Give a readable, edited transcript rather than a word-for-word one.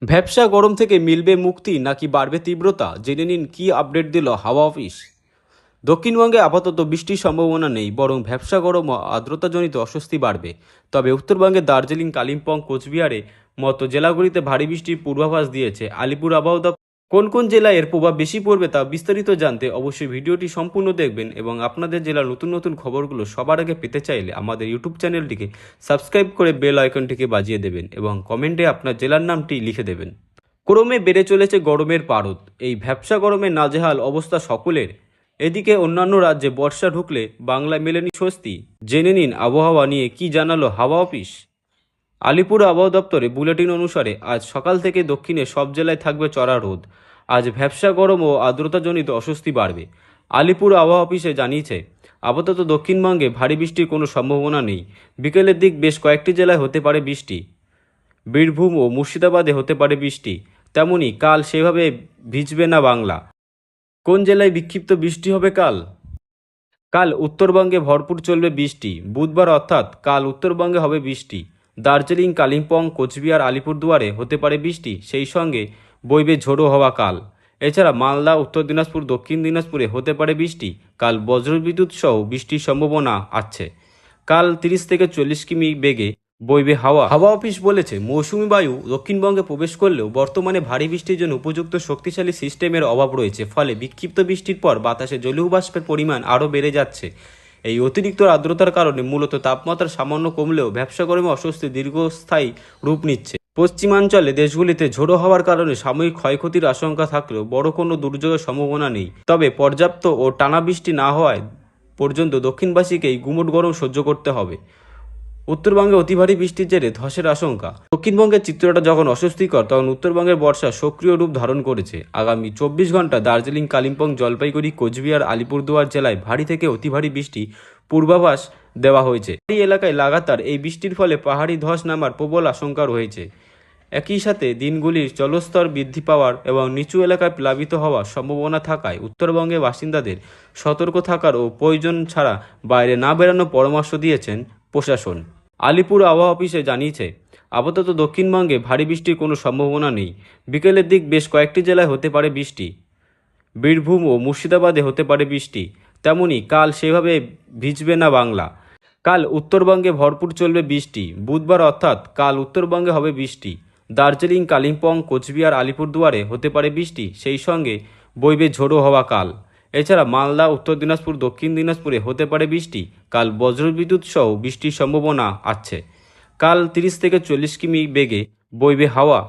ভ্যাপসা গরম থেকে মিলবে মুক্তি নাকি বাড়বে তীব্রতা, জেনে নিন কি আপডেট দিল হাওয়া অফিস। দক্ষিণবঙ্গে আপাতত বৃষ্টির সম্ভাবনা নেই, বরং ভ্যাপসা গরম ও আর্দ্রতাজনিত অস্বস্তি বাড়বে। তবে উত্তরবঙ্গে দার্জিলিং, কালিম্পং, কোচবিহারে মতো জেলাগুলিতে ভারী বৃষ্টির পূর্বাভাস দিয়েছে আলিপুর আবহাওয়া দপ্তর। কোন কোন জেলায় এর প্রভাব বেশি পড়বে তা বিস্তারিত জানতে অবশ্যই ভিডিওটি সম্পূর্ণ দেখবেন, এবং আপনাদের জেলার নতুন নতুন খবরগুলো সবার আগে পেতে চাইলে আমাদের ইউটিউব চ্যানেলটিকে সাবস্ক্রাইব করে বেল আইকনটিকে বাজিয়ে দেবেন এবং কমেন্টে আপনার জেলার নামটি লিখে দেবেন। ক্রমে বেড়ে চলেছে গরমের পারদ। এই ভ্যাপসা গরমে নাজেহাল অবস্থা সকলের। এদিকে অন্যান্য রাজ্যে বর্ষা ঢুকলে বাংলায় মেলেনি স্বস্তি। জেনে নিন আবহাওয়া নিয়ে কি জানালো হাওয়া অফিস। আলিপুর আবহাওয়া দপ্তরে বুলেটিন অনুসারে আজ সকাল থেকে দক্ষিণে সব জেলায় থাকবে চড়া রোদ। আজ ভ্যাপসা গরম ও আর্দ্রতাজনিত অস্বস্তি বাড়বে। আলিপুর আবহাওয়া অফিসে জানিয়েছে, আপাতত দক্ষিণবঙ্গে ভারী বৃষ্টির কোনো সম্ভাবনা নেই। বিকেলের দিক বেশ কয়েকটি জেলায় হতে পারে বৃষ্টি। বীরভূম ও মুর্শিদাবাদে হতে পারে বৃষ্টি। তেমনি কাল সেভাবে ভিজবে না বাংলা। কোন জেলায় বিক্ষিপ্ত বৃষ্টি হবে কাল? কাল উত্তরবঙ্গে ভরপুর চলবে বৃষ্টি। বুধবার অর্থাৎ কাল উত্তরবঙ্গে হবে বৃষ্টি। দার্জিলিং, কালিম্পং, কোচবিহার, আলিপুরদুয়ারে হতে পারে বৃষ্টি, সেই সঙ্গে বইবে ঝোড়ো হওয়া কাল। এছাড়া মালদা, উত্তর দিনাজপুর, দক্ষিণ দিনাজপুরে হতে পারে বৃষ্টি। কাল বজ্রবিদ্যুৎ সহ বৃষ্টির সম্ভাবনা আছে। কাল 30 থেকে 40 কিমি বেগে বইবে হাওয়া। হাওয়া অফিস বলেছে, মৌসুমি বায়ু দক্ষিণবঙ্গে প্রবেশ করলেও বর্তমানে ভারী বৃষ্টির জন্য উপযুক্ত শক্তিশালী সিস্টেমের অভাব রয়েছে। ফলে বিক্ষিপ্ত বৃষ্টির পর বাতাসে জলীয় বাষ্পের পরিমাণ আরও বেড়ে যাচ্ছে। এই অতিরিক্ত আর্দ্রতার কারণে মূলত তাপমাত্রা সামান্য কমলেও ব্যবসা গরমে অস্বস্তি দীর্ঘস্থায়ী রূপ নিচ্ছে। পশ্চিমাঞ্চলে দেশগুলিতে ঝোড়ো হওয়ার কারণে সাময়িক ক্ষয়ক্ষতির আশঙ্কা থাকলেও বড় কোনো দুর্যোগের সম্ভাবনা নেই। তবে পর্যাপ্ত ও টানা বৃষ্টি না হওয়ায় পর্যন্ত দক্ষিণবাসীকেই গুমোট গরম সহ্য করতে হবে। উত্তরবঙ্গে অতি ভারী বৃষ্টির জেরে ধসের আশঙ্কা। দক্ষিণবঙ্গের চিত্রটা যখন অস্বস্তিকর, তখন উত্তরবঙ্গের বর্ষা সক্রিয় রূপ ধারণ করেছে। আগামী 24 ঘন্টা দার্জিলিং, কালিম্পং, জলপাইগুড়ি, কোচবিহার, আলিপুরদুয়ার জেলায় ভারী থেকে অতি ভারী বৃষ্টি পূর্বাভাস দেওয়া হয়েছে। এই এলাকায় লাগাতার এই বৃষ্টির ফলে পাহাড়ি ধস নামার প্রবল আশঙ্কা রয়েছে। একই সাথে দিনগুলির জলস্তর বৃদ্ধি পাওয়ার এবং নিচু এলাকায় প্লাবিত হওয়ার সম্ভাবনা থাকায় উত্তরবঙ্গের বাসিন্দাদের সতর্ক থাকার ও প্রয়োজন ছাড়া বাইরে না বেরানোর পরামর্শ দিয়েছেন প্রশাসন। আলিপুর আবহাওয়া অফিসে জানিয়েছে, আপাতত দক্ষিণবঙ্গে ভারী বৃষ্টির কোনো সম্ভাবনা নেই। বিকেলের দিক বেশ কয়েকটি জেলায় হতে পারে বৃষ্টি। বীরভূম ও মুর্শিদাবাদে হতে পারে বৃষ্টি। তেমনি কাল সেভাবে ভিজবে না বাংলা। কাল উত্তরবঙ্গে ভরপুর চলবে বৃষ্টি। বুধবার অর্থাৎ কাল উত্তরবঙ্গে হবে বৃষ্টি। দার্জিলিং, কালিম্পং, কোচবিহার, আলিপুরদুয়ারে হতে পারে বৃষ্টি, সেই সঙ্গে বইবে ঝোড়ো হওয়া কাল। এছাড়া মালদা, উত্তর দিনাজপুর, দক্ষিণ দিনাজপুরে হতে পারে বৃষ্টি। কাল বজ্রবিদ্যুৎ সহ বৃষ্টির সম্ভাবনা আছে। কাল 30 থেকে 40 কিমি বেগে বইবে হাওয়া।